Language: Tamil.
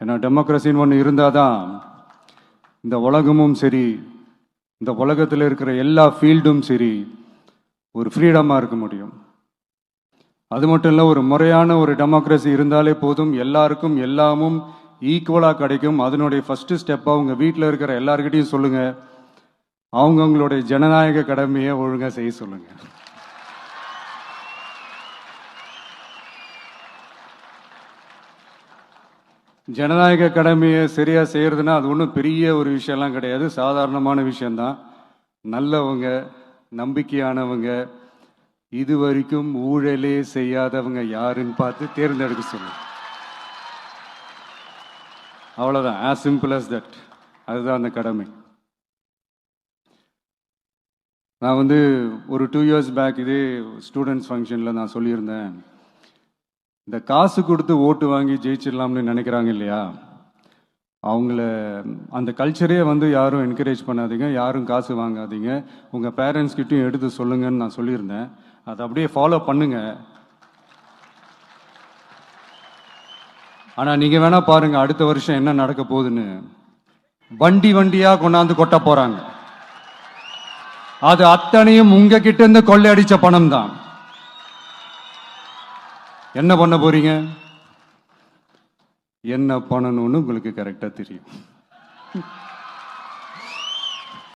ஏன்னா டெமோக்ரஸின்னு ஒன்று இருந்தால் தான் இந்த உலகமும் சரி, இந்த உலகத்தில் இருக்கிற எல்லா ஃபீல்டும் சரி ஒரு ஃப்ரீடமாக இருக்க முடியும். அது மட்டும் இல்லை, ஒரு முறையான ஒரு டெமோக்ரஸி இருந்தாலே போதும், எல்லாருக்கும் எல்லாமும் ஈக்குவலாக கிடைக்கும். அதனுடைய ஃபஸ்ட்டு ஸ்டெப்பாக உங்கள் வீட்டில் இருக்கிற எல்லாருக்கிட்டையும் சொல்லுங்கள், அவங்கவுங்களுடைய ஜனநாயக கடமையை ஒழுங்காக செய்ய சொல்லுங்கள். ஜனநாயக கடமையை சரியாக செய்கிறதுனா அது ஒன்றும் பெரிய ஒரு விஷயம்லாம் கிடையாது, சாதாரணமான விஷயந்தான். நல்லவங்க, நம்பிக்கையானவங்க, இது வரைக்கும் ஊழலே செய்யாதவங்க யாருன்னு பார்த்து தேர்ந்தெடுக்க சொல்லுங்க. அவ்வளோதான், ஆஸ் சிம்பிள் அஸ் தட். அதுதான் அந்த கடமை. நான் ஒரு 2 years பேக் இதே ஸ்டூடெண்ட்ஸ் ஃபங்க்ஷனில் நான் சொல்லியிருந்தேன், இந்த காசு கொடுத்து ஓட்டு வாங்கி ஜெயிச்சிடலாம்னு நினைக்கிறாங்க இல்லையா, அவங்கள அந்த கல்ச்சரே யாரும் என்கரேஜ் பண்ணாதீங்க, யாரும் காசு வாங்காதீங்க, உங்கள் பேரண்ட்ஸ்கிட்டையும் எடுத்து சொல்லுங்கன்னு நான் சொல்லியிருந்தேன். அதை அப்படியே ஃபாலோ பண்ணுங்க. ஆனால் நீங்கள் வேணா பாருங்க, அடுத்த வருஷம் என்ன நடக்க போகுதுன்னு. வண்டி வண்டியாக கொண்டாந்து கொட்ட போறாங்க. அது அத்தனையும் உங்ககிட்ட இருந்து கொள்ளையடிச்ச பணம் தான். என்ன பண்ண போறீங்க? என்ன பண்ணணும்னு உங்களுக்கு கரெக்டா தெரியும்.